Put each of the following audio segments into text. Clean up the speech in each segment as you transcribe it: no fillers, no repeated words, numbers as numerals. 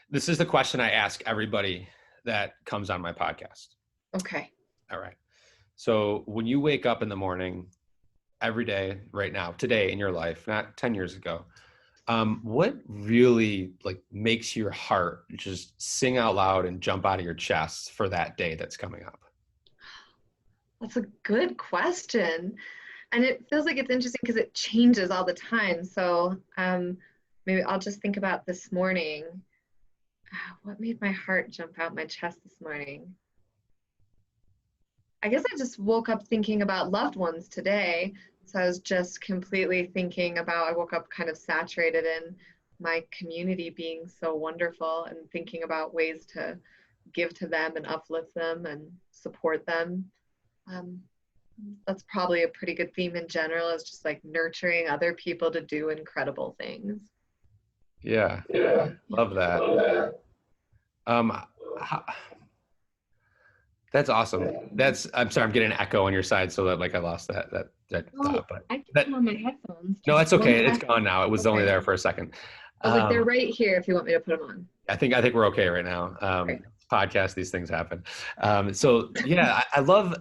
This is the question I ask everybody that comes on my podcast. Okay. All right. So when you wake up in the morning every day right now, today in your life, not 10 years ago, what really like makes your heart just sing out loud and jump out of your chest for that day that's coming up? That's a good question. And it feels like it's interesting because it changes all the time. So maybe I'll just think about this morning. What made my heart jump out my chest this morning? I guess I just woke up thinking about loved ones today. So I was just completely thinking about, I woke up kind of saturated in my community being so wonderful and thinking about ways to give to them and uplift them and support them. Um, that's probably a pretty good theme in general, is just like nurturing other people to do incredible things. Yeah, love that. How, that's awesome. I'm sorry, I'm getting an echo on your side, so that like I lost that Oh, but I keep that them on my headphones. no, Just that's one okay. It's second. gone now. It was only Okay. there for a second. I was like, they're Um, right here if you want me to put them on. I think we're okay right now. Great. Podcast, these things happen. So yeah, I love.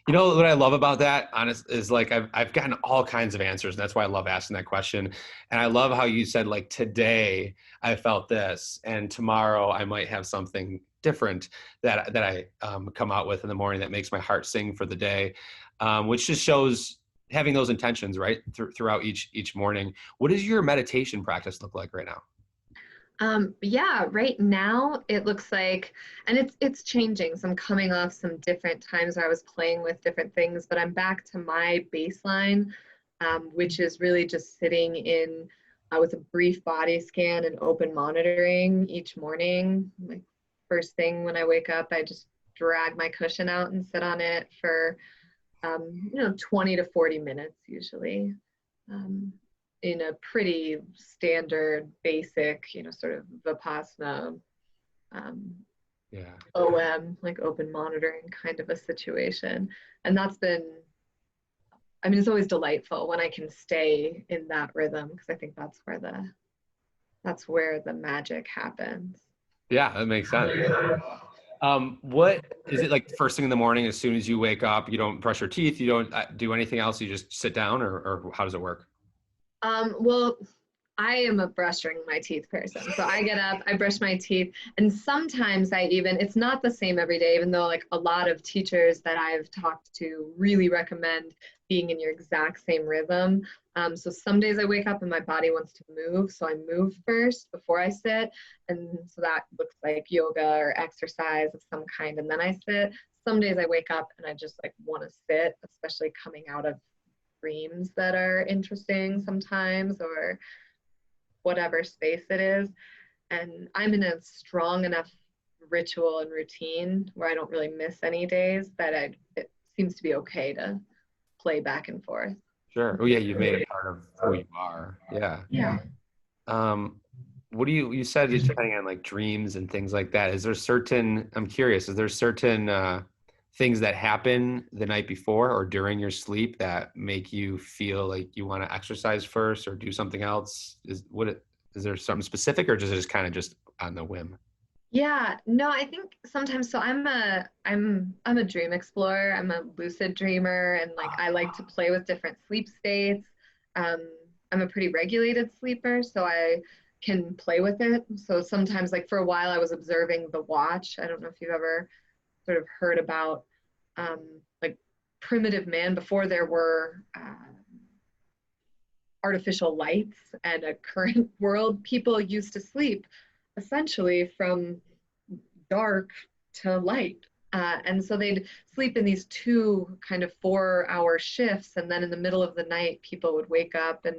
You know what I love about that, honest, is like I've gotten all kinds of answers, and that's why I love asking that question. And I love how you said like today I felt this, and tomorrow I might have something different that I come out with in the morning that makes my heart sing for the day, which just shows having those intentions right throughout each morning. What does your meditation practice look like right now? Yeah, right now it looks like, and it's changing. So I'm coming off some different times where I was playing with different things, but I'm back to my baseline, which is really just sitting in with a brief body scan and open monitoring each morning. Like first thing when I wake up, I just drag my cushion out and sit on it for 20 to 40 minutes usually. Um, in a pretty standard, basic, sort of Vipassana, um, Yeah. like open monitoring kind of a situation. And that's been, I mean, it's always delightful when I can stay in that rhythm, because I think that's where the magic happens. Yeah, that makes sense. What is it like first thing in the morning? As soon as you wake up, you don't brush your teeth, you don't do anything else. You just sit down, or how does it work? Well, I am a brushing my teeth person. So I get up, I brush my teeth, and sometimes it's not the same every day, even though like a lot of teachers that I've talked to really recommend being in your exact same rhythm. So some days I wake up and my body wants to move. So I move first before I sit. And so that looks like yoga or exercise of some kind. And then I sit. Some days I wake up and I just like want to sit, especially coming out of dreams that are interesting sometimes, or whatever space it is. And I'm in a strong enough ritual and routine where I don't really miss any days that it seems to be okay to play back and forth. Sure. Oh yeah, you've made it part of who you are. Yeah. Yeah. What do you said it's depending on like dreams and things like that. I'm curious, is there certain things that happen the night before or during your sleep that make you feel like you want to exercise first or do something else? Is there something specific, or is it just kind of just on the whim? Yeah, no, I think sometimes, so I'm a dream explorer. I'm a lucid dreamer, and like I like to play with different sleep states. Um, I'm a pretty regulated sleeper, so I can play with it. So sometimes, like for a while, I was observing the watch. I don't know if you've ever sort of heard about like primitive man before there were artificial lights and a current world. People used to sleep essentially from dark to light. And so they'd sleep in these two kind of 4 hour shifts. And then in the middle of the night, people would wake up and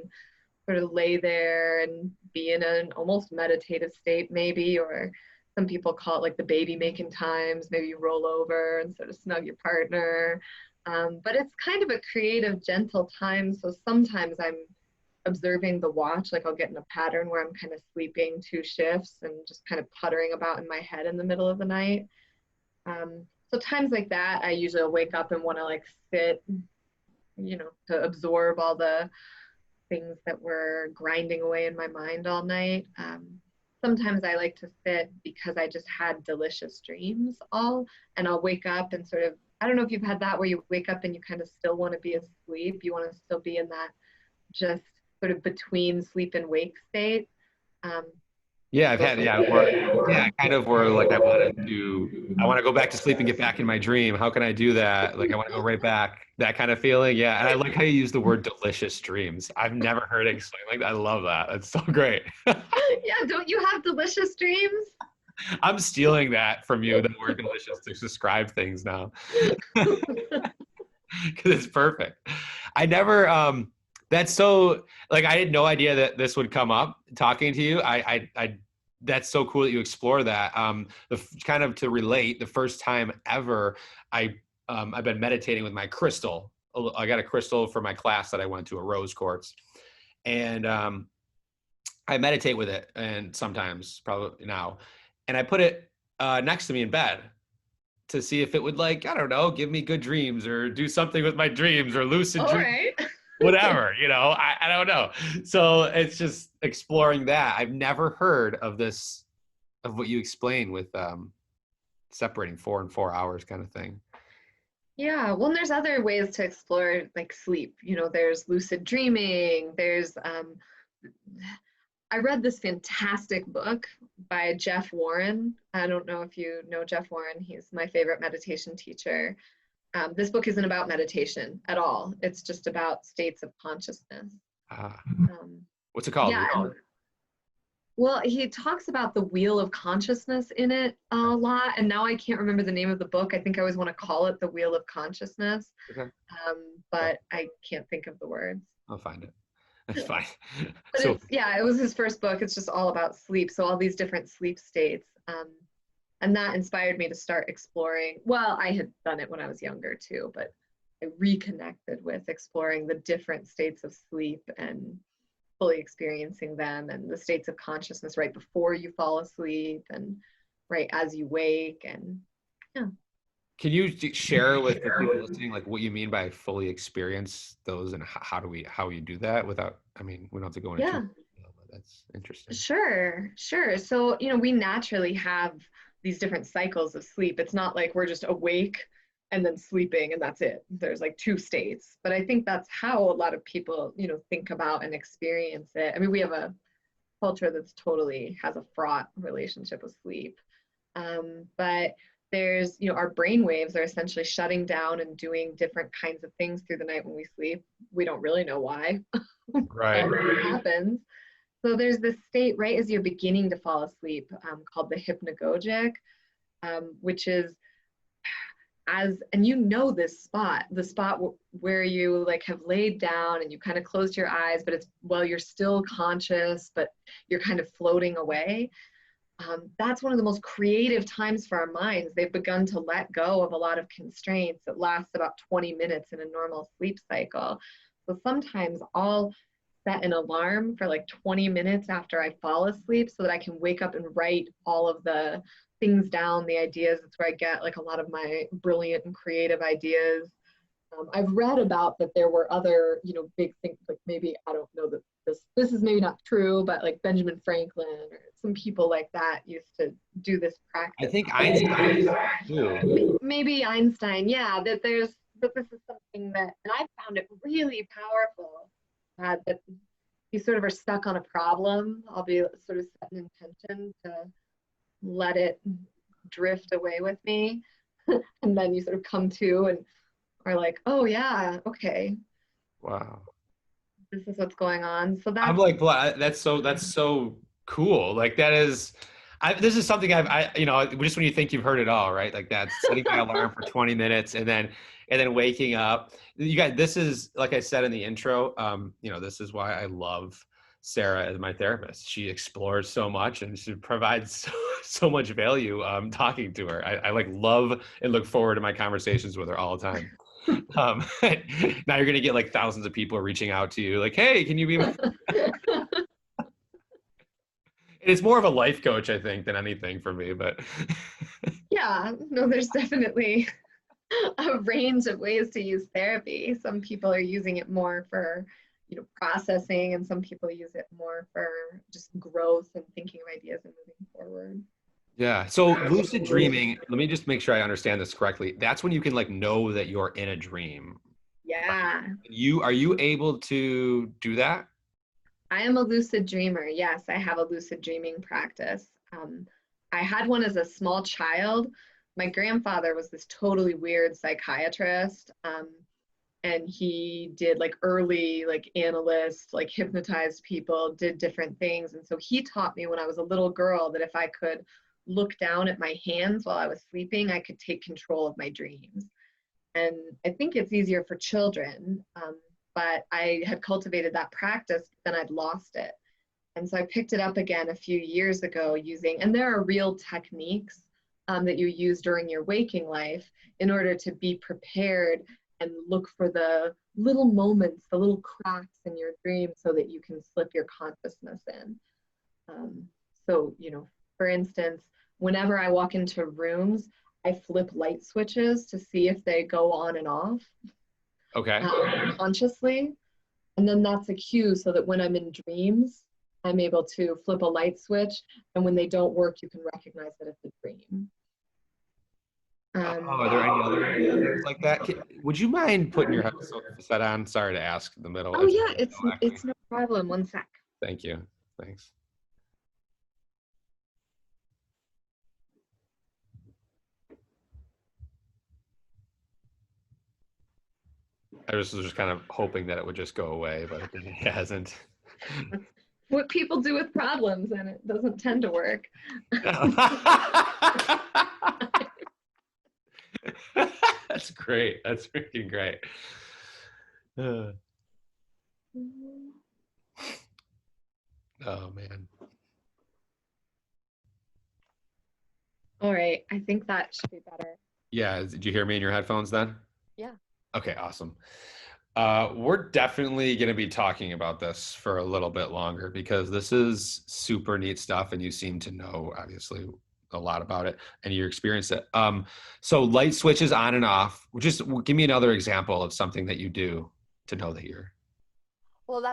sort of lay there and be in an almost meditative state, maybe, or some people call it like the baby making times. Maybe you roll over and sort of snug your partner. But it's kind of a creative, gentle time. So sometimes I'm observing the watch, like I'll get in a pattern where I'm kind of sleeping 2 shifts and just kind of puttering about in my head in the middle of the night. So times like that, I usually wake up and want to like sit, to absorb all the things that were grinding away in my mind all night. sometimes I like to sit because I just had delicious dreams and I'll wake up and sort of, I don't know if you've had that where you wake up and you kind of still want to be asleep. You want to still be in that just sort of between sleep and wake state. Um, Yeah, I've those had, yeah, kind of where like I want to go back to sleep and get back in my dream. How can I do that? Like I want to go right back, that kind of feeling. Yeah. And I like how you use the word delicious dreams. I've never heard it explained like that. I love that. That's so great. Yeah, don't you have delicious dreams? I'm stealing that from you, the word delicious to describe things now. Because it's perfect. I never that's so like I had no idea that this would come up talking to you. I that's so cool that you explore that. The kind of to relate, the first time ever I've been meditating with my crystal. I got a crystal for my class that I went to, a rose quartz. And I meditate with it, and sometimes, probably now, and I put it next to me in bed to see if it would, like, I don't know, give me good dreams or do something with my dreams or lucid All dreams, right. whatever, I don't know. So it's just exploring that. I've never heard of this, of what you explain with separating 4 and 4 hours kind of thing. Yeah, well, and there's other ways to explore like sleep. There's lucid dreaming. I read this fantastic book by Jeff Warren. I don't know if you know Jeff Warren. He's my favorite meditation teacher. This book isn't about meditation at all. It's just about states of consciousness. Ah, Um, what's it called? yeah, well, he talks about the wheel of consciousness in it a lot, and now I can't remember the name of the book. I think I always want to call it the wheel of consciousness, Okay. but I can't think of the words. I'll find it. That's fine. But So it was his first book. It's just all about sleep, so all these different sleep states, and that inspired me to start exploring. Well, I had done it when I was younger too, but I reconnected with exploring the different states of sleep and fully experiencing them, and the states of consciousness right before you fall asleep and right as you wake. And yeah. can you share with the people listening, like, what you mean by fully experience those, and how you do that without, I mean, we don't have to go into Yeah, detail, but that's interesting. sure. So we naturally have these different cycles of sleep. It's not like we're just awake and then sleeping and that's it. There's like two states, but I think that's how a lot of people think about and experience it. I mean, we have a culture that's totally has a fraught relationship with sleep. But there's, our brain waves are essentially shutting down and doing different kinds of things through the night when we sleep. We don't really know why, Right. but it happens. So there's this state right as you're beginning to fall asleep, called the hypnagogic, which is and this spot, the spot where you like have laid down and you kind of closed your eyes, but you're still conscious, but you're kind of floating away. That's one of the most creative times for our minds. They've begun to let go of a lot of constraints. It lasts about 20 minutes in a normal sleep cycle. So sometimes I'll set an alarm for like 20 minutes after I fall asleep so that I can wake up and write all of the things down, the ideas. That's where I get like a lot of my brilliant and creative ideas. I've read about that there were other, big things, like maybe, I don't know that this is maybe not true, but like Benjamin Franklin or some people like that used to do this practice. I think Einstein too. Maybe Einstein, yeah, that this is something that, and I found it really powerful, that you sort of are stuck on a problem. I'll be sort of set an intention to let it drift away with me. And then you sort of come to and are like, oh yeah, okay, Wow. this is what's going on. So I'm that's, like, that's so cool. Like that is, this is something just when you think you've heard it all, right? Like that's setting my alarm for 20 minutes and then waking up. You guys, this is, like I said in the intro, this is why I love Sarah as my therapist. She explores so much and she provides so much value talking to her. I like love and look forward to my conversations with her all the time. Now you're gonna get like thousands of people reaching out to you like, hey, can you be it's more of a life coach, I think, than anything for me, but yeah, no, there's definitely a range of ways to use therapy. Some people are using it more for, processing, and some people use it more for just growth and thinking of ideas and moving forward. Yeah. So lucid dreaming, let me just make sure I understand this correctly. That's when you can like know that you're in a dream. Right? Yeah, Are you able to do that? I am a lucid dreamer. Yes, I have a lucid dreaming practice. I had one as a small child. My grandfather was this totally weird psychiatrist. And he did like early like analyst, like hypnotized people, did different things. And so he taught me when I was a little girl that if I could look down at my hands while I was sleeping, I could take control of my dreams. And I think it's easier for children, but I had cultivated that practice, but then I'd lost it. And so I picked it up again a few years ago using, and there are real techniques that you use during your waking life in order to be prepared and look for the little moments, the little cracks in your dream so that you can slip your consciousness in. So, for instance, whenever I walk into rooms, I flip light switches to see if they go on and off Okay. consciously. And then that's a cue so that when I'm in dreams, I'm able to flip a light switch. And when they don't work, you can recognize that it's a dream. Are there any other things like that? Would you mind putting your headset on? Sorry to ask in the middle. Oh yeah, it's no problem. One sec. Thank you. Thanks. I was just kind of hoping that it would just go away, but it hasn't. That's what people do with problems, and it doesn't tend to work. That's great. That's freaking great. Oh man. All right, I think that should be better. Yeah. Did you hear me in your headphones then? Yeah. Okay, awesome. We're definitely going to be talking about this for a little bit longer because this is super neat stuff, and you seem to know obviously a lot about it, and you experienced it. So light switches on and off. Just give me another example of something that you do to know that you're. Well,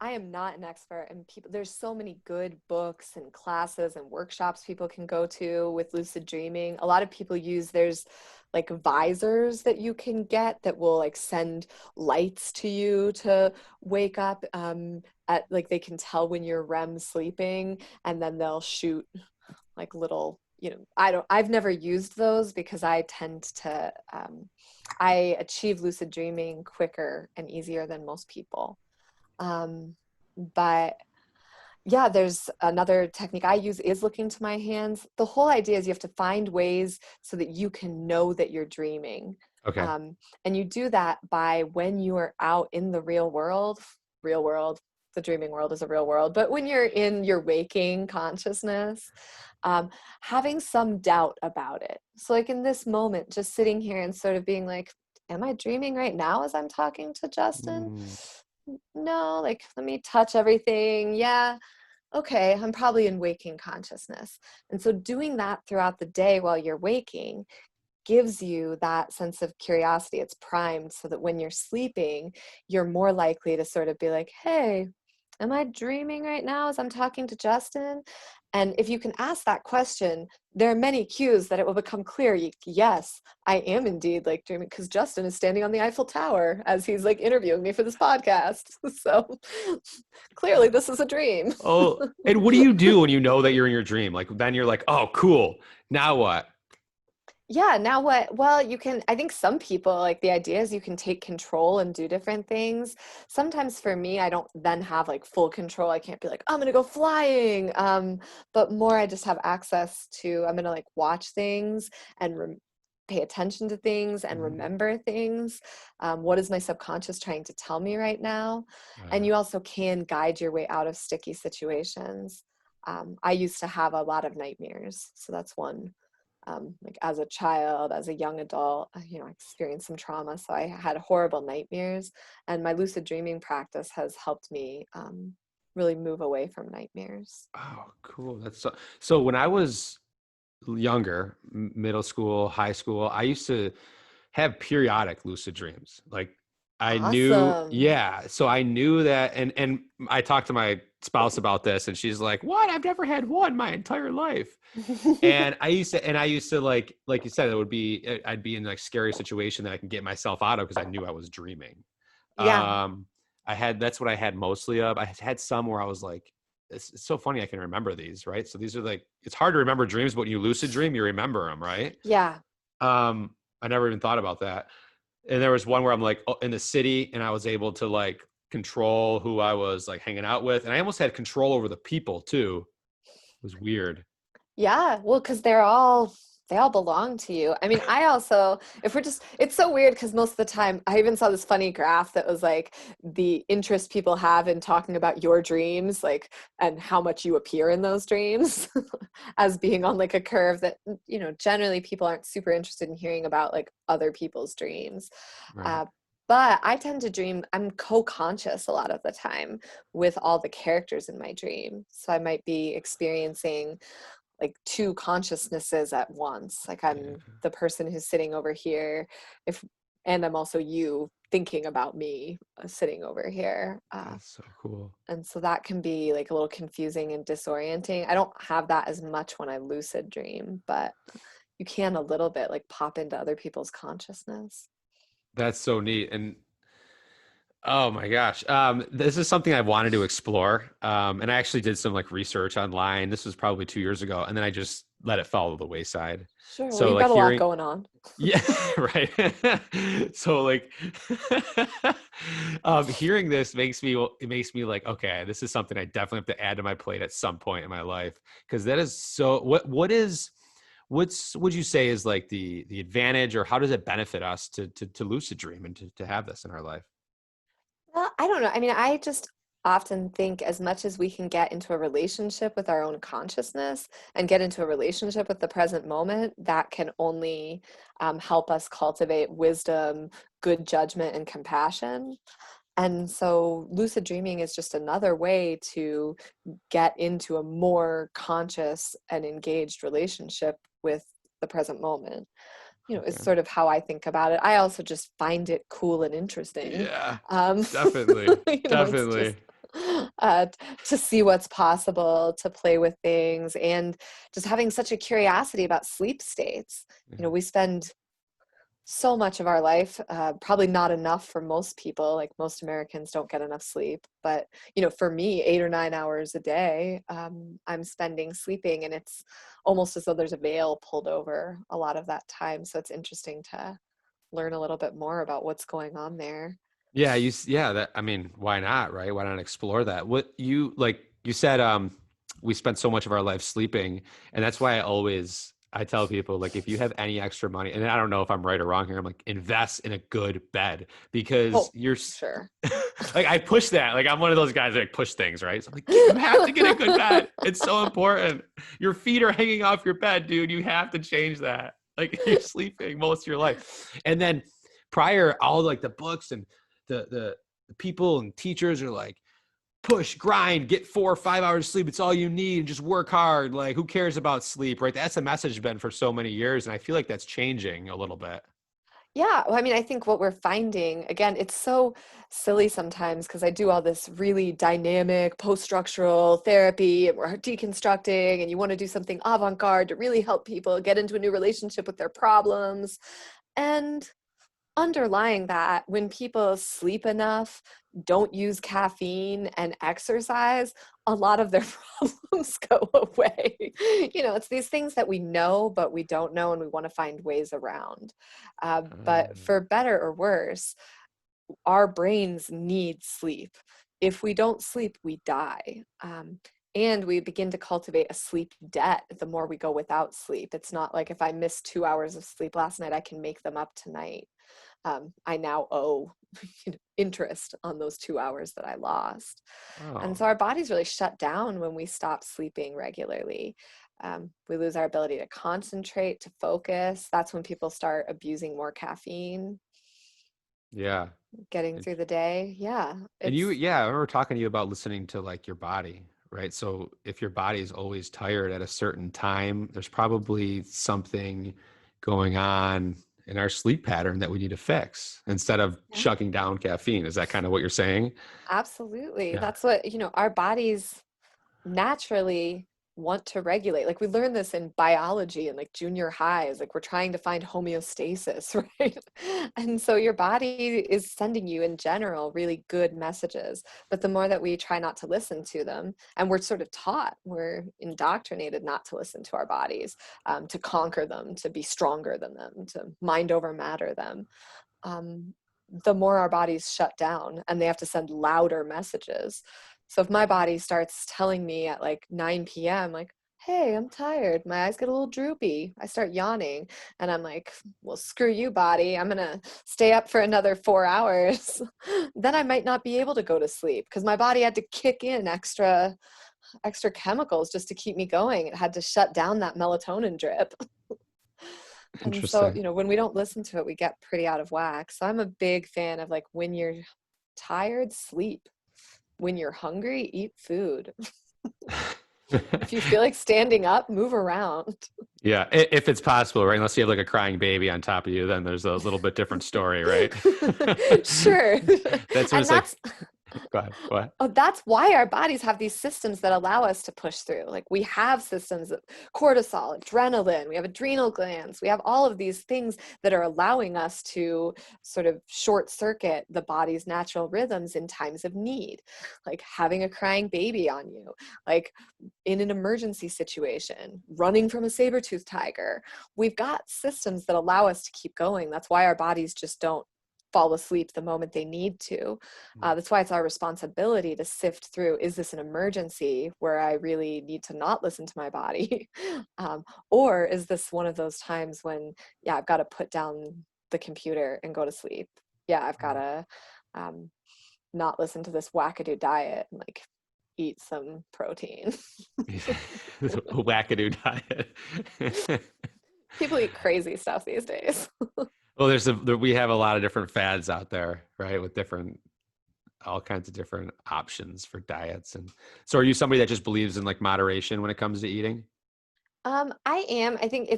I am not an expert, and there's so many good books and classes and workshops people can go to with lucid dreaming. A lot of people there's like visors that you can get that will like send lights to you to wake up at like they can tell when you're REM sleeping, and then they'll shoot like little, I've never used those because I tend to I achieve lucid dreaming quicker and easier than most people. But yeah, there's another technique I use is looking to my hands. The whole idea is you have to find ways so that you can know that you're dreaming. Okay. And you do that by when you are out in the real world, the dreaming world is a real world, but when you're in your waking consciousness, having some doubt about it. So like in this moment, just sitting here and sort of being like, am I dreaming right now as I'm talking to Justin? No, like, let me touch everything. Yeah. Okay, I'm probably in waking consciousness. And so doing that throughout the day while you're waking gives you that sense of curiosity. It's primed so that when you're sleeping, you're more likely to sort of be like, hey, am I dreaming right now as I'm talking to Justin? And if you can ask that question, there are many cues that it will become clear. Yes, I am indeed like dreaming, because Justin is standing on the Eiffel Tower as he's like interviewing me for this podcast. So clearly this is a dream. Oh, and what do you do when you know that you're in your dream? Like then you're like, oh, cool. Now what? Yeah, now what? Well, I think some people, like the idea is you can take control and do different things. Sometimes for me, I don't then have like full control. I can't be like, I'm gonna go flying. But more I just have access to, I'm gonna like watch things and pay attention to things and remember things. What is my subconscious trying to tell me right now? And you also can guide your way out of sticky situations. I used to have a lot of nightmares, so that's one. Like as a child, as a young adult, I experienced some trauma. So I had horrible nightmares, and my lucid dreaming practice has helped me really move away from nightmares. Oh, cool. That's so when I was younger, middle school, high school, I used to have periodic lucid dreams. Like I knew, Awesome. yeah. So I knew that, and I talked to my spouse about this, and she's like, "What? I've never had one my entire life." And I used to like you said, it would be, I'd be in like scary situation that I can get myself out of because I knew I was dreaming. Yeah. Um, that's what I had mostly of. I had some where I was like, it's so funny I can remember these, right? So these are like, it's hard to remember dreams, but when you lucid dream, you remember them, right? Yeah. I never even thought about that. And there was one where I'm like in the city and I was able to like control who I was like hanging out with. And I almost had control over the people too. It was weird. Yeah, well, because they all belong to you. I mean, I also, if we're just, it's so weird because most of the time, I even saw this funny graph that was like the interest people have in talking about your dreams, like, and how much you appear in those dreams as being on like a curve that, generally people aren't super interested in hearing about like other people's dreams. Right. Uh, but I tend to dream, I'm co-conscious a lot of the time with all the characters in my dream. So I might be experiencing like two consciousnesses at once. Like Yeah. I'm the person who's sitting over here, if and I'm also you thinking about me sitting over here. That's so cool. And so that can be like a little confusing and disorienting. I don't have that as much when I lucid dream, but you can a little bit like pop into other people's consciousness. That's so neat. And oh my gosh. This is something I wanted to explore. And I actually did some like research online. This was probably 2 years ago. And then I just let it fall to the wayside. Sure. Well, So you've like got a lot hearing, going on. yeah, right. So like hearing this it makes me like, okay, this is something I definitely have to add to my plate at some point in my life. Cause that is so what's would you say is like the advantage, or how does it benefit us to lucid dream and to have this in our life? Well, I don't know. I mean, I just often think as much as we can get into a relationship with our own consciousness and get into a relationship with the present moment, that can only help us cultivate wisdom, good judgment, and compassion. And so lucid dreaming is just another way to get into a more conscious and engaged relationship with the present moment. Is Okay. sort of how I think about it. I also just find it cool and interesting. Yeah, Um, definitely. it's Definitely. just to see what's possible, to play with things, and just having such a curiosity about sleep states. Yeah. We spend so much of our life, probably not enough for most people. Like most Americans don't get enough sleep, but for me, 8 or 9 hours a day, I'm spending sleeping, and it's almost as though there's a veil pulled over a lot of that time. So it's interesting to learn a little bit more about what's going on there. Yeah, yeah, that I mean, why not, right? Why not explore that? What you like you said we spent so much of our life sleeping, and that's why I tell people like if you have any extra money, and I don't know if I'm right or wrong here, I'm like invest in a good bed because Oh, sure. like I push that. Like I'm one of those guys that like push things, right? So I'm like, you have to get a good bed. It's so important. Your feet are hanging off your bed, dude. You have to change that. Like you're sleeping most of your life. And then prior, all like the books and the people and teachers are like, push, grind, get 4 or 5 hours of sleep. It's all you need. Just work hard. Like, who cares about sleep, right? That's the message been for so many years. And I feel like that's changing a little bit. Yeah, well, I mean, I think what we're finding, again, it's so silly sometimes because I do all this really dynamic post-structural therapy and we're deconstructing, and you want to do something avant-garde to really help people get into a new relationship with their problems. And underlying that, when people sleep enough, don't use caffeine, and exercise, a lot of their problems go away. It's these things that we know, but we don't know, and we want to find ways around. But for better or worse, our brains need sleep. If we don't sleep, we die. And we begin to cultivate a sleep debt the more we go without sleep. It's not like if I missed 2 hours of sleep last night, I can make them up tonight. I now owe interest on those 2 hours that I lost. And Oh, so our bodies really shut down when we stop sleeping regularly. We lose our ability to concentrate, to focus. That's when people start abusing more caffeine, yeah. getting through the day. Yeah, And you, it's yeah, I remember talking to you about listening to like your body, right? So if your body is always tired at a certain time, there's probably something going on in our sleep pattern that we need to fix instead of Yeah. chucking down caffeine. Is that kind of what you're saying? Absolutely. Yeah. That's what, our bodies naturally want to regulate. Like we learn this in biology and like junior highs, like we're trying to find homeostasis, right? And so your body is sending you in general really good messages. But the more that we try not to listen to them, and we're sort of taught, we're indoctrinated not to listen to our bodies, to conquer them, to be stronger than them, to mind over matter them. The more our bodies shut down and they have to send louder messages. So if my body starts telling me at like 9 p.m., like, hey, I'm tired, my eyes get a little droopy, I start yawning, and I'm like, well, screw you, body, I'm gonna stay up for another 4 hours, then I might not be able to go to sleep because my body had to kick in extra chemicals just to keep me going. It had to shut down that melatonin drip. And so, Interesting. when we don't listen to it, we get pretty out of whack. So I'm a big fan of like, when you're tired, sleep. When you're hungry, eat food. If you feel like standing up, move around. Yeah, if it's possible, right? Unless you have like a crying baby on top of you, then there's a little bit different story, right? Sure. That's what And it's like. that's Go ahead. Go ahead. that's why our bodies have these systems that allow us to push through. Like we have systems of cortisol, adrenaline, we have adrenal glands, we have all of these things that are allowing us to sort of short circuit the body's natural rhythms in times of need, like having a crying baby on you, like in an emergency situation, running from a saber-toothed tiger. We've got systems that allow us to keep going. That's why our bodies just don't fall asleep the moment they need to. That's why it's our responsibility to sift through, is this an emergency where I really need to not listen to my body? Or is this one of those times when, yeah, I've got to put down the computer and go to sleep? Yeah, I've got to not listen to this wackadoo diet and like eat some protein. Wackadoo diet. People eat crazy stuff these days. Well, we have a lot of different fads out there, right? With all kinds of different options for diets. And so are you somebody that just believes in like moderation when it comes to eating? I am. I think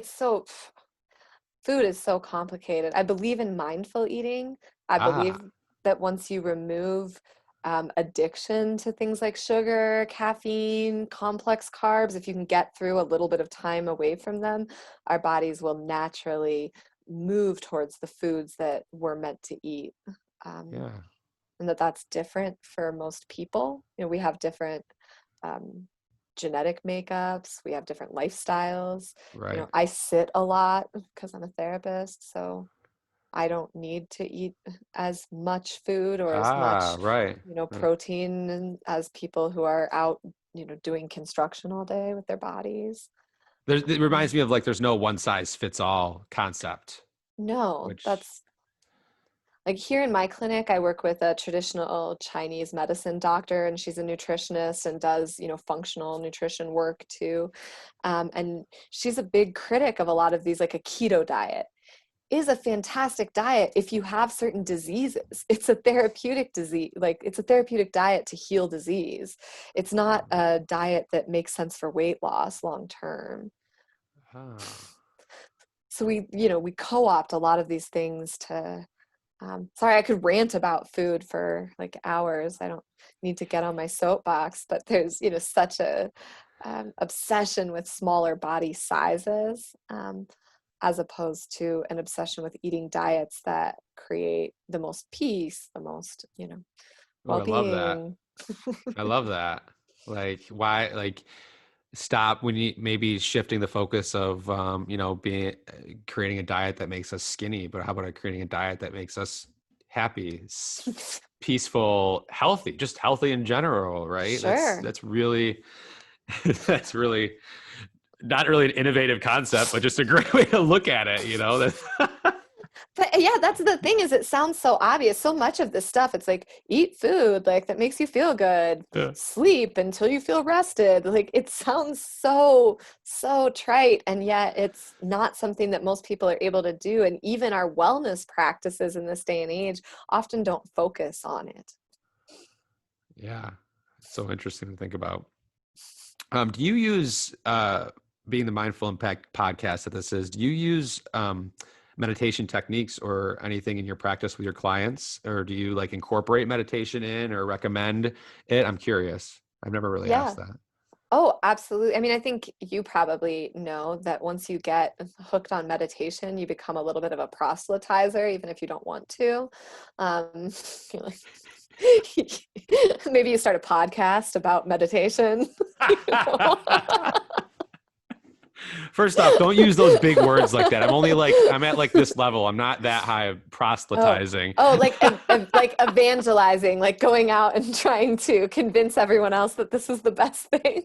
food is so complicated. I believe in mindful eating. I believe Ah, that once you remove addiction to things like sugar, caffeine, complex carbs, if you can get through a little bit of time away from them, our bodies will naturally move towards the foods that we're meant to eat. Um, yeah, and that's different for most people. We have different um, genetic makeups, we have different lifestyles. right. I sit a lot because I'm a therapist, so I don't need to eat as much food or as Ah, much, right. Right. protein as people who are out, doing construction all day with their bodies. It reminds Um, me of like there's no one size fits all concept, no, which that's like here in my clinic, I work with a traditional Chinese medicine doctor, and she's a nutritionist and does, functional nutrition work too. And she's a big critic of a lot of these, like a keto diet is a fantastic diet if you have certain diseases. It's a therapeutic disease, like it's a therapeutic diet to heal disease. It's not a diet that makes sense for weight loss long term. ah, So we co-opt a lot of these things to sorry, I could rant about food for like hours. I don't need to get on my soapbox, but there's, such a obsession with smaller body sizes, as opposed to an obsession with eating diets that create the most peace, the most, oh, I love that. well-being. I love that. Like why like stop when you maybe shifting the focus of being creating a diet that makes us skinny, but how about creating a diet that makes us happy, peaceful, healthy, just healthy in general, right? Sure. That's really that's really not really an innovative concept, but just a great way to look at it, that But yeah, that's the thing, is it sounds so obvious. So much of this stuff, it's like eat food like that makes you feel good, yeah. sleep until you feel rested. Like it sounds so trite, and yet it's not something that most people are able to do. And even our wellness practices in this day and age often don't focus on it. Yeah. It's so interesting to think about. Do you use being the Mindful Impact podcast that this is, do you use meditation techniques or anything in your practice with your clients, or do you like incorporate meditation in or recommend it? I'm curious. I've never really Yeah. asked that. Oh, absolutely. I mean, I think you probably know that once you get hooked on meditation, you become a little bit of a proselytizer, even if you don't want to. You're like, maybe you start a podcast about meditation. You know? First off, don't use those big words like that. I'm at like this level. I'm not that high of Oh, proselytizing. like evangelizing, like going out and trying to convince everyone else that this is the best thing.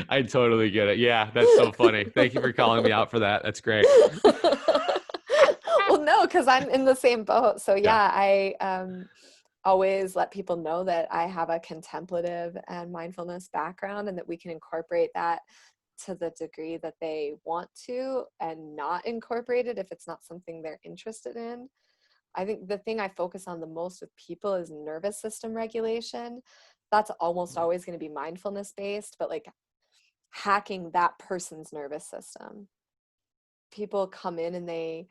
I totally get it. Yeah, that's so funny. Thank you for calling me out for that. That's great. Well, no, because I'm in the same boat. So Yeah. yeah, I always let people know that I have a contemplative and mindfulness background and that we can incorporate that to the degree that they want to and not incorporate it if it's not something they're interested in. I think the thing I focus on the most with people is nervous system regulation. That's almost always going to be mindfulness based, but like hacking that person's nervous system. People come in and they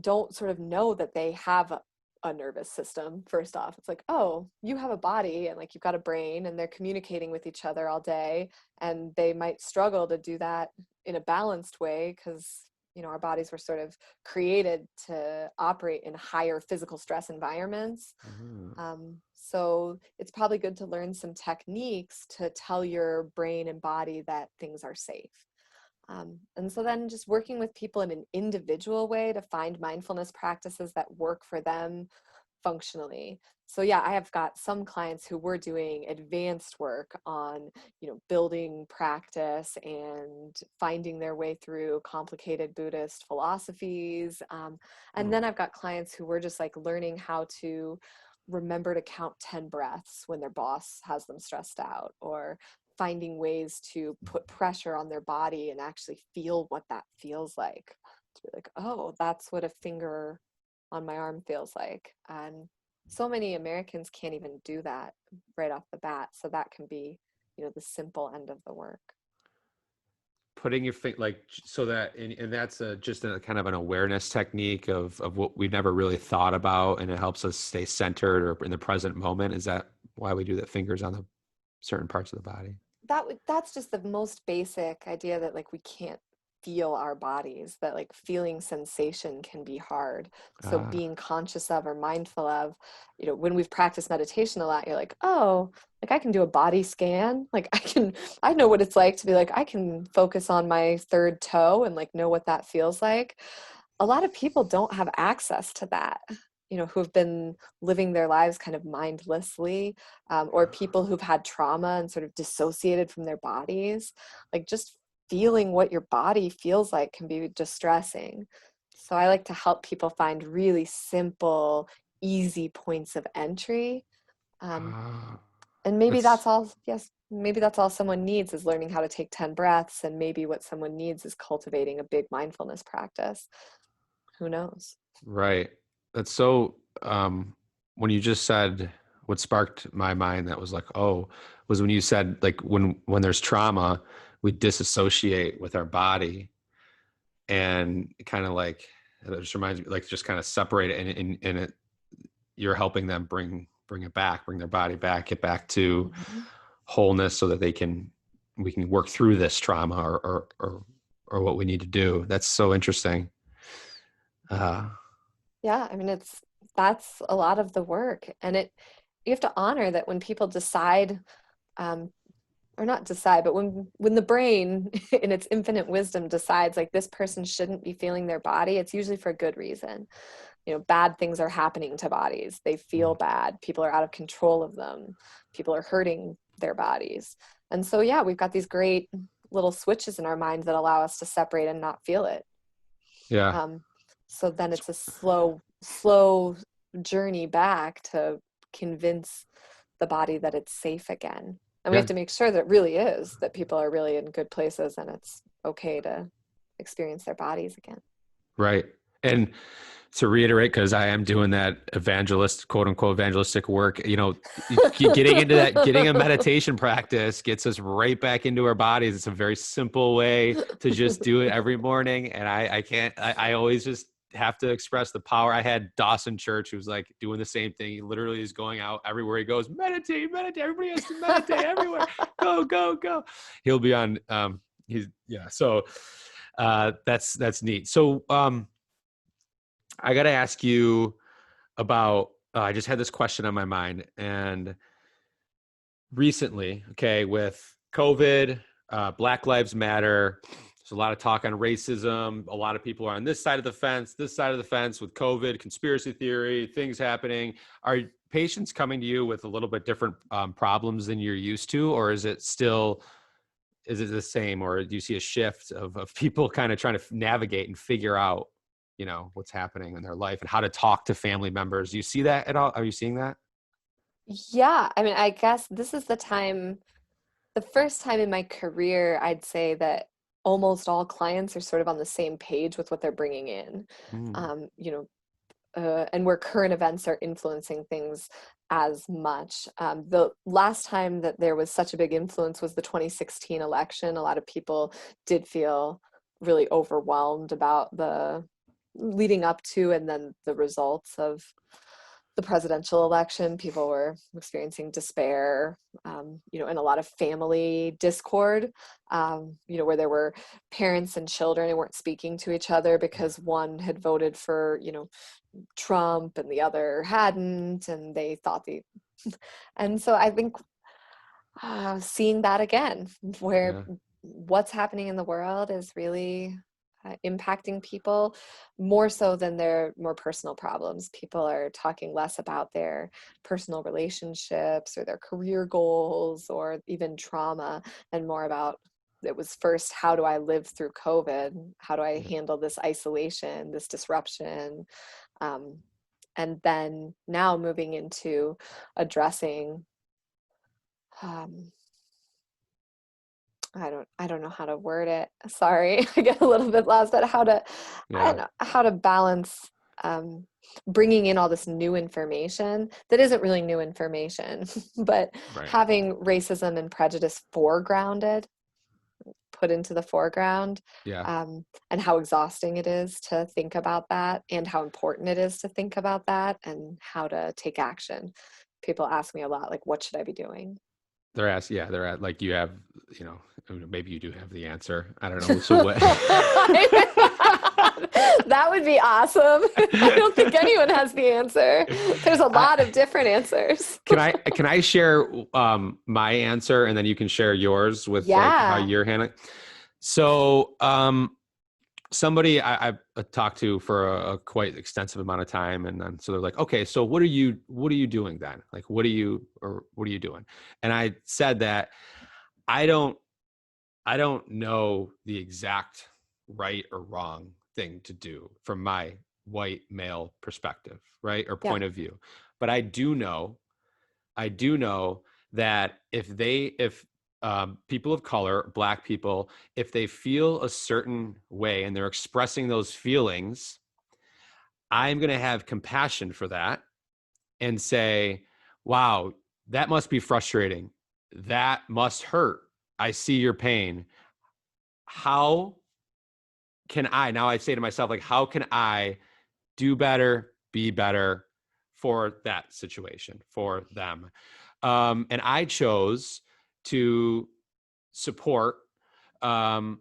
don't sort of know that they have a nervous system. First off, it's like, oh, you have a body and like you've got a brain, and they're communicating with each other all day, and they might struggle to do that in a balanced way because our bodies were sort of created to operate in higher physical stress environments. So it's probably good to learn some techniques to tell your brain and body that things are safe. And so then just working with people in an individual way to find mindfulness practices that work for them functionally. So yeah, I have got some clients who were doing advanced work on, building practice and finding their way through complicated Buddhist philosophies. And then I've got clients who were just like learning how to remember to count 10 breaths when their boss has them stressed out, or finding ways to put pressure on their body and actually feel what that feels like. To be like, oh, that's what a finger on my arm feels like. And so many Americans can't even do that right off the bat. So that can be, the simple end of the work. Putting your finger like so that and that's just a kind of an awareness technique of what we've never really thought about, and it helps us stay centered or in the present moment. Is that why we do the fingers on the certain parts of the body? That's just the most basic idea, that like we can't feel our bodies, that like feeling sensation can be hard. So being conscious of or mindful of, when we've practiced meditation a lot, you're like, oh, like I can do a body scan. Like I know what it's like to be like, I can focus on my third toe and like know what that feels like. A lot of people don't have access to that, who've been living their lives kind of mindlessly, or people who've had trauma and sort of dissociated from their bodies. Like just feeling what your body feels like can be distressing. So I like to help people find really simple, easy points of entry. And maybe that's all, yes, maybe that's all someone needs, is learning how to take 10 breaths. And maybe what someone needs is cultivating a big mindfulness practice. Who knows? Right. That's so, when you just said, what sparked my mind that was like, oh, was when you said like when there's trauma, we disassociate with our body, and kind of like, it just reminds me, like just kind of separate it, and it, you're helping them bring it back, bring their body back, get back to wholeness, so that we can work through this trauma or what we need to do. That's so interesting. Yeah, I mean, that's a lot of the work, and you have to honor that when people decide, or not decide, but when the brain in its infinite wisdom decides like this person shouldn't be feeling their body, it's usually for a good reason. Bad things are happening to bodies. They feel bad. People are out of control of them. People are hurting their bodies. And so, yeah, we've got these great little switches in our mind that allow us to separate and not feel it. Yeah. So then it's a slow journey back to convince the body that it's safe again. And we have to make sure that it really is, that people are really in good places and it's okay to experience their bodies again. Right. And to reiterate, because I am doing that quote unquote evangelistic work, getting into that, getting a meditation practice gets us right back into our bodies. It's a very simple way to just do it every morning. And I always just have to express the power. I had Dawson Church, who's like doing the same thing. He literally is going out everywhere he goes, meditate, meditate. Everybody has to meditate everywhere. Go, go, go. He'll be on, so that's neat. So I got to ask you about, I just had this question on my mind, and recently, okay, with COVID, Black Lives Matter, there's a lot of talk on racism. A lot of people are on this side of the fence with COVID, conspiracy theory, things happening. Are patients coming to you with a little bit different problems than you're used to, or is it the same, or do you see a shift of people kind of trying to navigate and figure out, what's happening in their life and how to talk to family members? Do you see that at all? Are you seeing that? Yeah. I mean, I guess this is the first time in my career, I'd say that almost all clients are sort of on the same page with what they're bringing in. Mm. And where current events are influencing things as much. The last time that there was such a big influence was the 2016 election. A lot of people did feel really overwhelmed about the leading up to and then the results of the presidential election. People were experiencing despair, and a lot of family discord, where there were parents and children who weren't speaking to each other because one had voted for, Trump and the other hadn't, and they thought and so I think seeing that again, where what's happening in the world is really impacting people more so than their more personal problems. People are talking less about their personal relationships or their career goals or even trauma, and more about, it was first, how do I live through COVID? How do I handle this isolation, this disruption? And then now moving into addressing I don't know how to word it. Sorry, I get a little bit lost at I don't know how to balance bringing in all this new information that isn't really new information, but having racism and prejudice put into the foreground, and how exhausting it is to think about that, and how important it is to think about that, and how to take action. People ask me a lot, like, what should I be doing? They're at like, you have, maybe you do have the answer. I don't know. So what? That would be awesome. I don't think anyone has the answer. There's a lot of different ansers. Can I share my answer, and then you can share yours with like how you're handling? So somebody I've talked to for a quite extensive amount of time, and then so they're like, okay, so what are you doing then? Like, what are you doing? And I said that I don't know the exact right or wrong thing to do from my white male perspective, right, or point of view, but I do know that if people of color, Black people, if they feel a certain way and they're expressing those feelings, I'm going to have compassion for that and say, wow, that must be frustrating. That must hurt. I see your pain. How can now I say to myself, like, how can I do better, be better for that situation, for them? And I chose to support some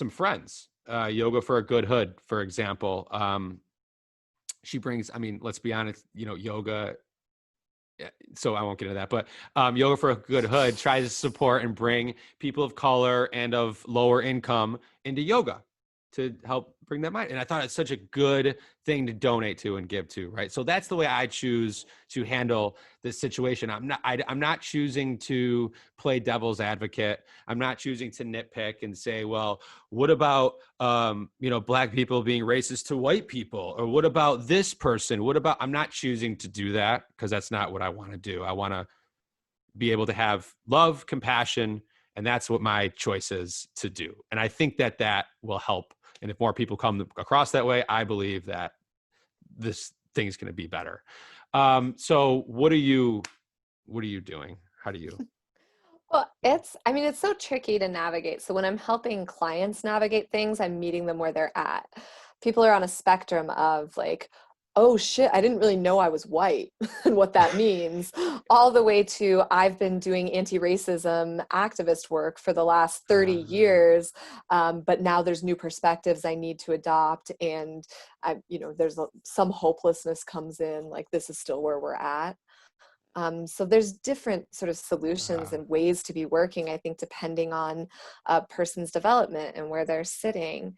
friends. Yoga for a Good Hood, for example. She brings, let's be honest, yoga. So I won't get into that, but Yoga for a Good Hood tries to support and bring people of color and of lower income into yoga to help bring that mind. And I thought it's such a good thing to donate to and give to, right? So that's the way I choose to handle this situation. I'm not choosing to play devil's advocate. I'm not choosing to nitpick and say, well, what about, Black people being racist to white people? Or what about this person? I'm not choosing to do that, because that's not what I want to do. I want to be able to have love, compassion, and that's what my choice is to do. And I think that will help. And if more people come across that way, I believe that this thing is going to be better. So what are you doing? How do you? Well, it's so tricky to navigate. So when I'm helping clients navigate things, I'm meeting them where they're at. people are on a spectrum of like, oh shit, I didn't really know I was white and what that means, all the way to I've been doing anti-racism activist work for the last 30 years, but now there's new perspectives I need to adopt, and there's some hopelessness comes in, like this is still where we're at. So there's different sort of solutions and ways to be working, I think, depending on a person's development and where they're sitting.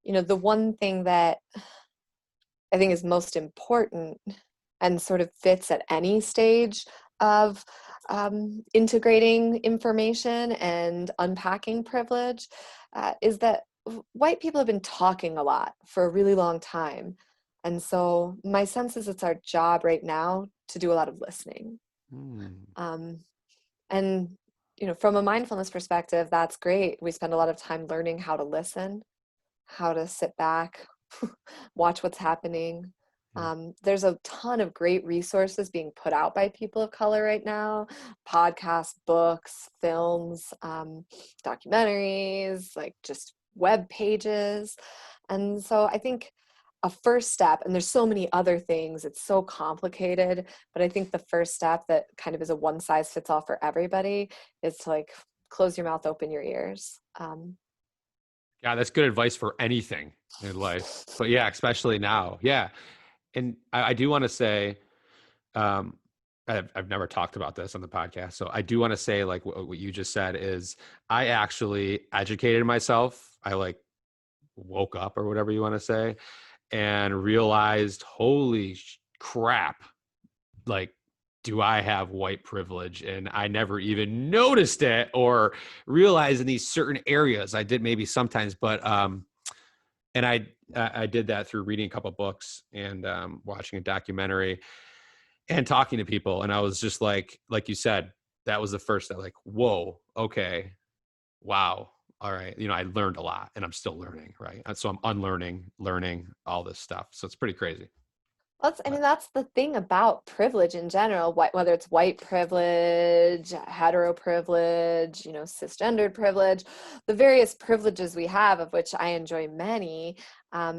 The one thing that I think is most important and sort of fits at any stage of integrating information and unpacking privilege is that white people have been talking a lot for a really long time. And so my sense is it's our job right now to do a lot of listening. And, from a mindfulness perspective, that's great. We spend a lot of time learning how to listen, how to sit back, watch what's happening. There's a ton of great resources being put out by people of color right now: podcasts, books, films, documentaries, like just web pages. And so I think a first step, and there's so many other things, it's so complicated, but I think the first step that kind of is a one size fits all for everybody is to like close your mouth, open your ears. Yeah, that's good advice for anything in life. But yeah, especially now. Yeah. And I do want to say, I've never talked about this on the podcast. So I do want to say, like what you just said is I actually educated myself. I like woke up, or whatever you want to say, and realized, holy crap, like, do I have white privilege? And I never even noticed it or realized in these certain areas. I did maybe sometimes, but and I did that through reading a couple of books and watching a documentary and talking to people. And I was just like you said, that was the first step, like, whoa, okay, wow. All right. I learned a lot and I'm still learning. Right. So I'm unlearning, learning all this stuff. So it's pretty crazy. That's the thing about privilege in general, whether it's white privilege, hetero privilege, cisgendered privilege, the various privileges we have, of which I enjoy many,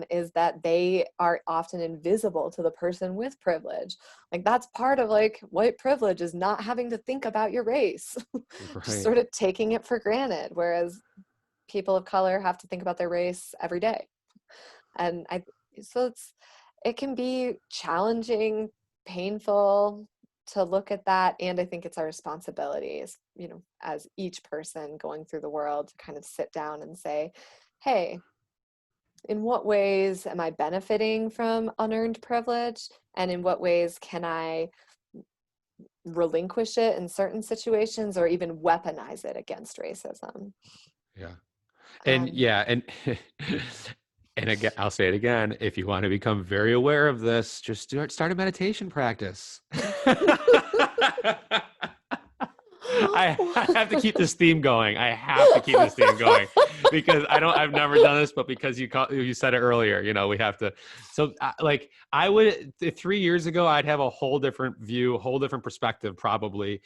is that they are often invisible to the person with privilege. Like that's part of like white privilege, is not having to think about your race, Right. just sort of taking it for granted. Whereas people of color have to think about their race every day. And it can be challenging, painful to look at that. And I think it's our responsibility as each person going through the world to kind of sit down and say, hey, in what ways am I benefiting from unearned privilege? And in what ways can I relinquish it in certain situations or even weaponize it against racism? Yeah. And and again, I'll say it again. If you want to become very aware of this, just start a meditation practice. I have to keep this theme going. I have to keep this theme going because I've never done this, but because you said it earlier, we have to. So like I would 3 years ago, I'd have a whole different view, a whole different perspective probably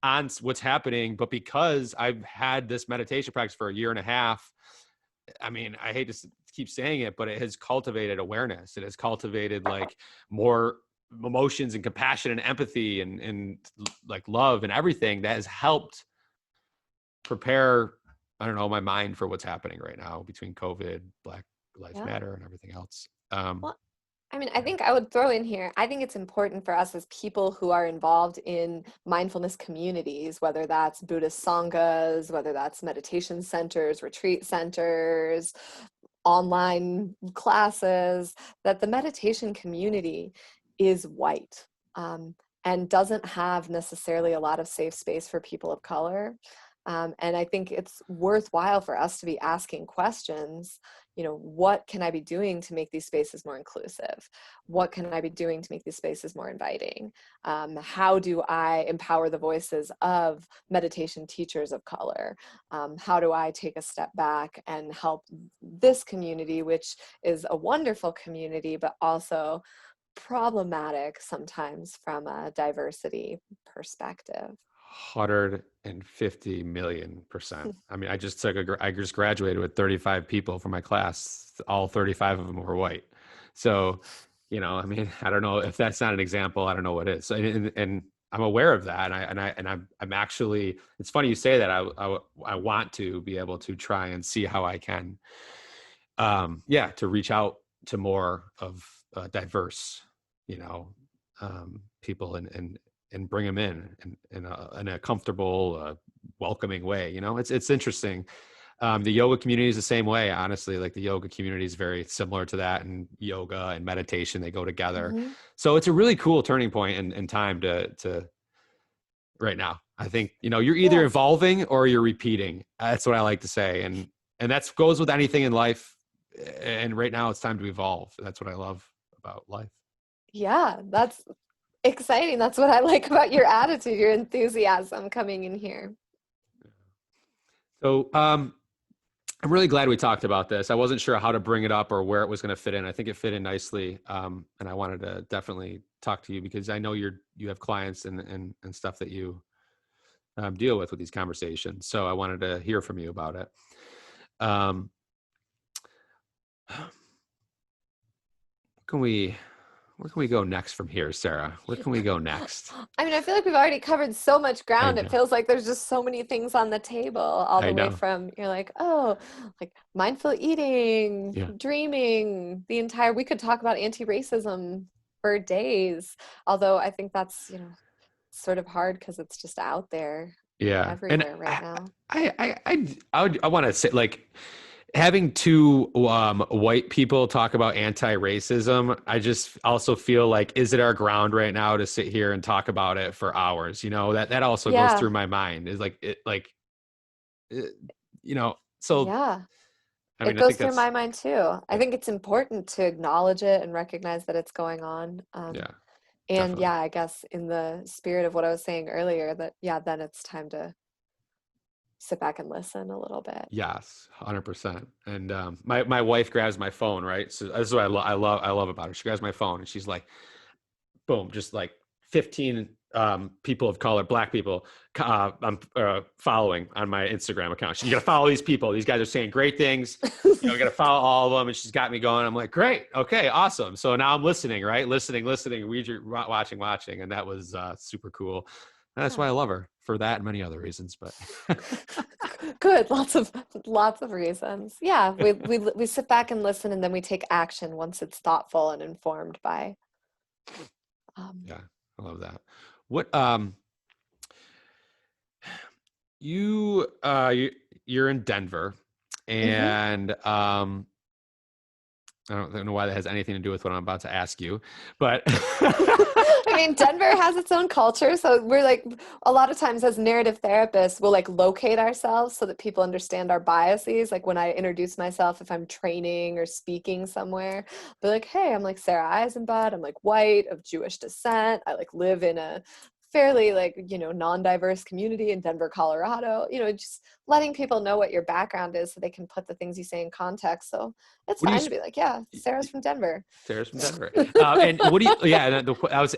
on what's happening. But because I've had this meditation practice for a year and a half, I mean, I hate to keep saying it, but it has cultivated awareness. It has cultivated like more emotions and compassion and empathy and like love and everything that has helped prepare, I don't know, my mind for what's happening right now between COVID, Black Lives Matter, and everything else. Well, I mean, I think I would throw in here, I think it's important for us as people who are involved in mindfulness communities, whether that's Buddhist sanghas, whether that's meditation centers, retreat centers, online classes, that the meditation community is white and doesn't have necessarily a lot of safe space for people of color. And I think it's worthwhile for us to be asking questions, what can I be doing to make these spaces more inclusive? What can I be doing to make these spaces more inviting? How do I empower the voices of meditation teachers of color? How do I take a step back and help this community, which is a wonderful community, but also problematic sometimes from a diversity perspective? 150,000,000%. I mean, I just graduated with 35 people from my class. All 35 of them were white. So, I mean, I don't know if that's not an example. I don't know what is. So, and I'm aware of that. I'm actually, it's funny you say that. I want to be able to try and see how I can, to reach out to more of diverse, you know, people and bring them in a comfortable, welcoming way. It's interesting. The yoga community is the same way, honestly. Like the yoga community is very similar to that, and yoga and meditation, they go together. Mm-hmm. So it's a really cool turning point in time to right now. I think, you're either Yeah. evolving or you're repeating. That's what I like to say. And that goes with anything in life. And right now it's time to evolve. That's what I love about life. Yeah, that's exciting. That's what I like about your attitude, your enthusiasm coming in here. So, I'm really glad we talked about this. I wasn't sure how to bring it up or where it was going to fit in. I think it fit in nicely. And I wanted to definitely talk to you because I know you have clients and stuff that you deal with these conversations. So I wanted to hear from you about it. Where can we go next from here, Sarah? Where can we go next? I mean, I feel like we've already covered so much ground. I It know. feels like there's just so many things on the table, all I the way know. from you're like, oh, like mindful eating, Yeah. dreaming, we could talk about anti-racism for days. Although I think that's, sort of hard because it's just out there Yeah. And everywhere right now. I want to say, like, having two white people talk about anti-racism, I just also feel like, is it our ground right now to sit here and talk about it for hours? That also goes Yeah. through my mind. Is so Yeah. I It mean, I goes think through that's, my mind too. I think it's important to acknowledge it and recognize that it's going on. yeah, And definitely. yeah, I guess in the spirit of what I was saying earlier, that then it's time to sit back and listen a little bit. Yes, 100%. And my wife grabs my phone, right? So this is what I love about her. She grabs my phone and she's like, boom, just like 15 people of color, black people, I'm following on my Instagram account. You got to follow these people. These guys are saying great things. You got to follow all of them. And she's got me going. I'm like, great. Okay, awesome. So now I'm listening, right? Listening, watching. And that was super cool. And that's why I love her for that and many other reasons. But Good, lots of reasons. Yeah, we sit back and listen, and then we take action once it's thoughtful and informed by. Yeah, I love that. What you're in Denver, Mhm. and I don't know why that has anything to do with what I'm about to ask you, but I mean, Denver has its own culture, so we're like, a lot of times as narrative therapists, we'll like locate ourselves so that people understand our biases. Like when I introduce myself, if I'm training or speaking somewhere, be like, hey, I'm like Sarah Eisenbud. I'm like white, of Jewish descent. I like live in a fairly like, non-diverse community in Denver, Colorado. Just letting people know what your background is so they can put the things you say in context. So it's what do you fine to be like, yeah, Sarah's from Denver. Sarah's from Denver. And what do you, yeah,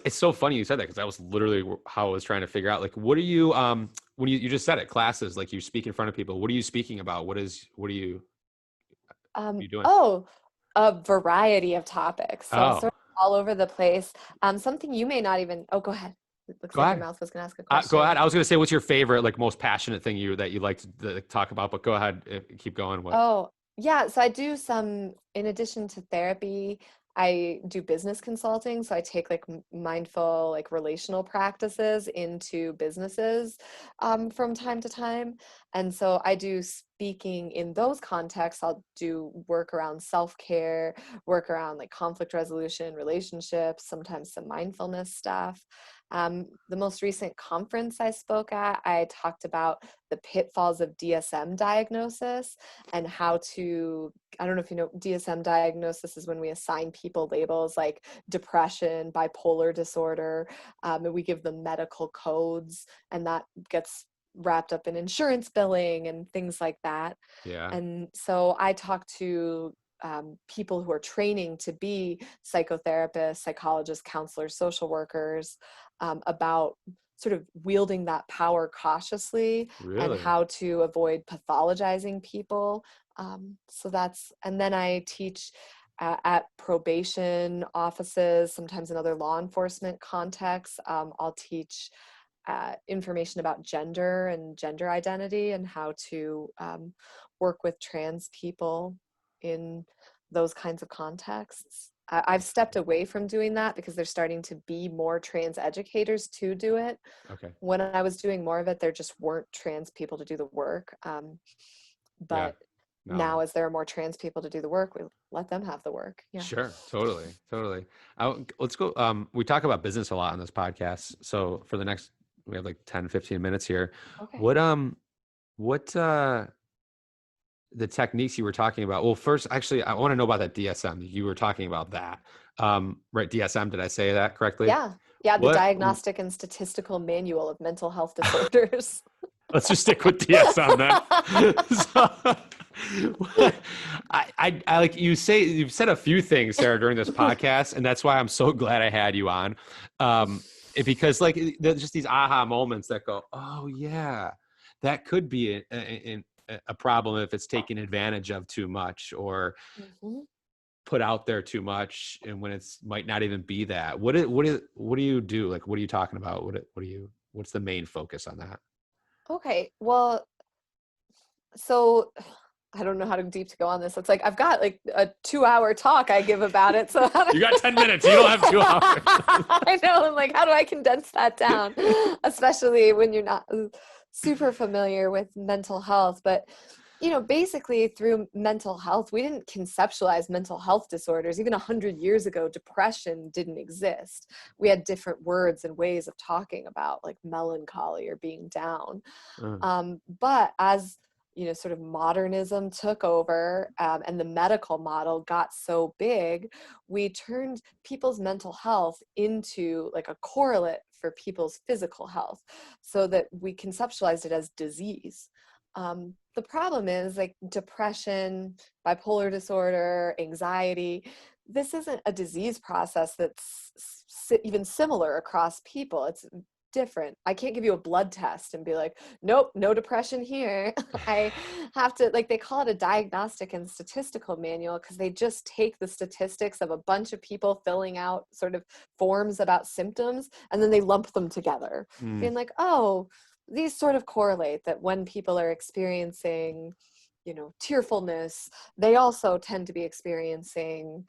it's so funny you said that because that was literally how I was trying to figure out, like, what are you, when you just said it, classes, like you speak in front of people, what are you speaking about? What are you doing? Oh, a variety of topics. So Oh, sort of all over the place. Something you may not even, oh, go ahead. It looks go like your ahead. mouth was going to ask a Go ahead. question. I was going to say, what's your favorite, like most passionate thing that you like to talk about, but go ahead, keep going. What? Oh, yeah. So I do in addition to therapy, I do business consulting. So I take like mindful, like relational practices into businesses from time to time. And so I do speaking in those contexts. I'll do work around self-care, work around like conflict resolution, relationships, sometimes some mindfulness stuff. The most recent conference I spoke at, I talked about the pitfalls of DSM diagnosis and how to, I don't know if you know, DSM diagnosis is when we assign people labels like depression, bipolar disorder, and we give them medical codes, and that gets wrapped up in insurance billing and things like that. Yeah. And so I talk to people who are training to be psychotherapists, psychologists, counselors, social workers about sort of wielding that power cautiously and Really? how to avoid pathologizing people. And then I teach at probation offices, sometimes in other law enforcement contexts. I'll teach information about gender and gender identity and how to work with trans people in those kinds of contexts. I've stepped away from doing that because there's starting to be more trans educators to do it. Okay. When I was doing more of it, there just weren't trans people to do the work. Yeah. But No. now, as there are more trans people to do the work, we let them have the work. Yeah. Sure. Totally. Totally. Let's go. We talk about business a lot on this podcast. So for the next, we have like 10, 15 minutes here. Okay. What, the techniques you were talking about? Well, first, actually, I want to know about that DSM. You were talking about that. Right. DSM. Did I say that correctly? Yeah. Yeah. The What, Diagnostic and Statistical Manual of Mental Health Disorders. let's just stick with DSM then. So, I like you've said a few things, Sarah, during this podcast, and that's why I'm so glad I had you on. Because like there's just these aha moments that go, oh yeah, that could be a problem if it's taken advantage of too much or Mhm. put out there too much, and when it's might not even be that. What do you do? Like, what are you talking about? What's the main focus on that? Okay. Well, so I don't know how deep to go on this. It's like I've got like a 2-hour talk I give about it. So You got 10 minutes. You don't have 2 hours. I know. I'm like, how do I condense that down? Especially when you're not super familiar with mental health. But basically through mental health, we didn't conceptualize mental health disorders. Even 100 years ago, depression didn't exist. We had different words and ways of talking about like melancholy or being down. But as sort of modernism took over and the medical model got so big, we turned people's mental health into like a correlate for people's physical health so that we conceptualized it as disease. The problem is like depression, bipolar disorder, anxiety. This isn't a disease process that's even similar across people. It's different. I can't give you a blood test and be like, nope, no depression here. I have to, like, they call it a diagnostic and statistical manual because they just take the statistics of a bunch of people filling out sort of forms about symptoms and then they lump them together, being like, oh, these sort of correlate that when people are experiencing tearfulness, they also tend to be experiencing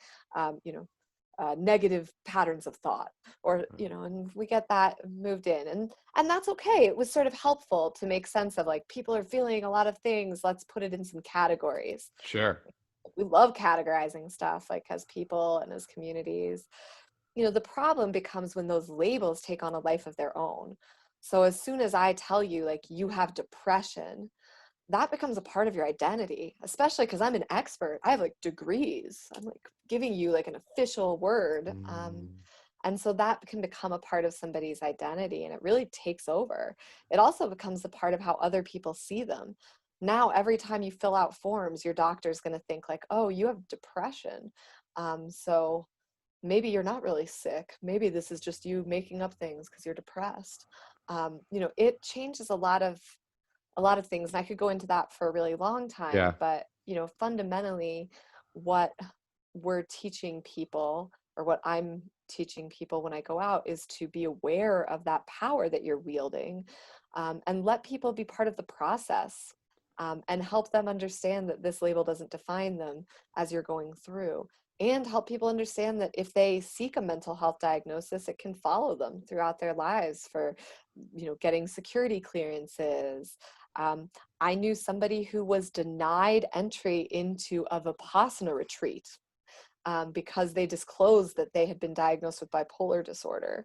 negative patterns of thought, or and we get that moved in, and that's okay. It was sort of helpful to make sense of like people are feeling a lot of things, let's put it in some categories. Sure. We love categorizing stuff, like as people and as communities. The problem becomes when those labels take on a life of their own. So as soon as I tell you like you have depression, that becomes a part of your identity, especially because I'm an expert. I have like degrees. I'm like giving you like an official word. And so that can become a part of somebody's identity and it really takes over. It also becomes a part of how other people see them. Now, every time you fill out forms, your doctor's going to think like, oh, you have depression. So maybe you're not really sick. Maybe this is just you making up things because you're depressed. It changes a lot of things, and I could go into that for a really long time. Yeah. But fundamentally what we're teaching people, or what I'm teaching people when I go out, is to be aware of that power that you're wielding, and let people be part of the process, and help them understand that this label doesn't define them as you're going through, and help people understand that if they seek a mental health diagnosis, it can follow them throughout their lives for getting security clearances. I knew somebody who was denied entry into a Vipassana retreat because they disclosed that they had been diagnosed with bipolar disorder,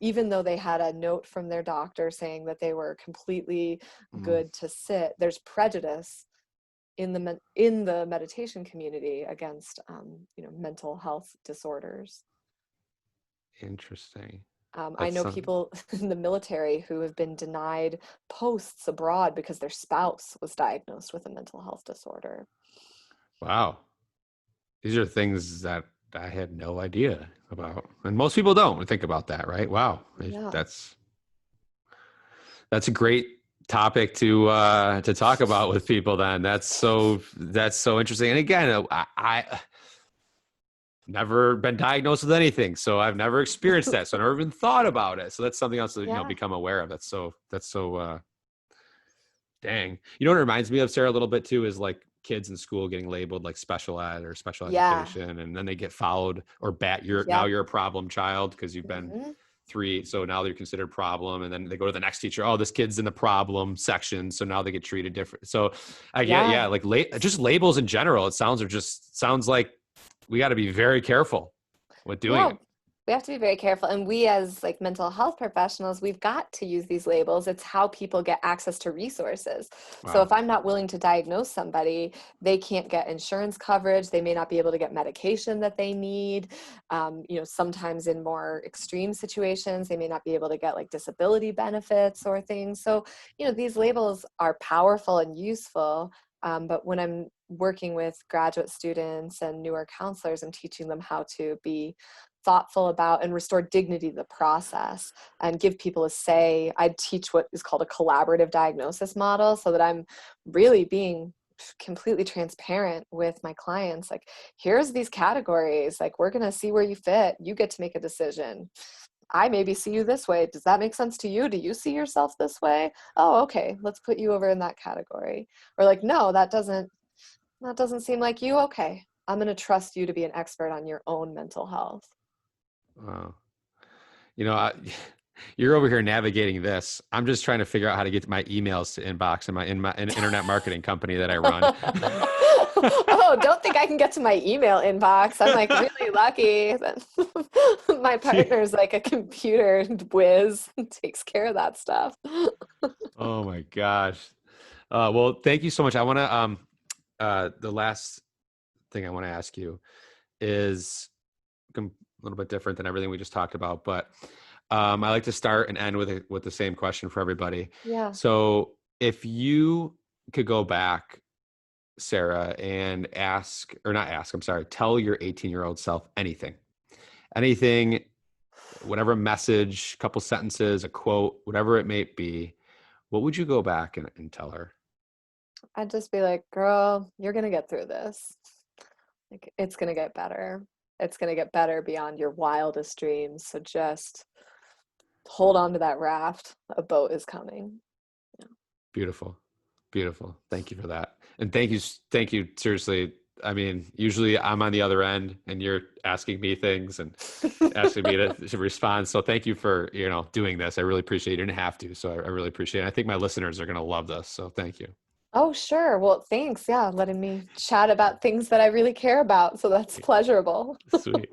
even though they had a note from their doctor saying that they were completely good to sit. There's prejudice in the meditation community against mental health disorders. Interesting. I know people in the military who have been denied posts abroad because their spouse was diagnosed with a mental health disorder. Wow. These are things that I had no idea about. And most people don't think about that, right? Wow. Yeah. That's That's a great topic to talk about with people. Then that's so interesting. And again, I never been diagnosed with anything, so I've never experienced that. So I never even thought about it. So that's something else to become aware of. That's so dang. You know what it reminds me of, Sarah, a little bit too, is like kids in school getting labeled like special ed or special education, and then they get followed or now you're a problem child because you've been 3, so now they're considered problem, and then they go to the next teacher, oh, this kid's in the problem section, so now they get treated different. So I get like just labels in general, it sounds like we got to be very careful with doing it. We have to be very careful. And we as like mental health professionals, we've got to use these labels. It's how people get access to resources. Wow. So if I'm not willing to diagnose somebody, they can't get insurance coverage. They may not be able to get medication that they need. Sometimes in more extreme situations, they may not be able to get like disability benefits or things. So, these labels are powerful and useful. But when I'm working with graduate students and newer counselors, I'm teaching them how to be thoughtful about and restore dignity to the process and give people a say. I teach what is called a collaborative diagnosis model, so that I'm really being completely transparent with my clients. Like, here's these categories, like we're going to see where you fit. You get to make a decision. I maybe see you this way. Does that make sense to you? Do you see yourself this way? Oh, okay. Let's put you over in that category. Or like, no, that doesn't seem like you. Okay. I'm going to trust you to be an expert on your own mental health. Wow. You're over here navigating this. I'm just trying to figure out how to get my emails to inbox in my internet marketing company that I run. Oh, don't think I can get to my email inbox. I'm like really lucky that my partner's like a computer whiz and takes care of that stuff. Oh my gosh. Well, thank you so much. I want to, the last thing I want to ask you is a little bit different than everything we just talked about, but I like to start and end with the same question for everybody. Yeah. So if you could go back, Sarah, and tell your 18-year-old self anything, whatever message, couple sentences, a quote, whatever it may be, what would you go back and tell her? I'd just be like, girl, you're going to get through this. Like, it's going to get better. It's going to get better beyond your wildest dreams. So just hold on to that raft. A boat is coming. Yeah. Beautiful. Beautiful. Thank you for that. And thank you. Seriously. I mean, usually I'm on the other end and you're asking me things and asking me to respond. So thank you for, doing this. I really appreciate it. You didn't have to. So I really appreciate it. I think my listeners are going to love this. So thank you. Oh, sure. Well, thanks. Yeah. Letting me chat about things that I really care about. So that's pleasurable. Sweet.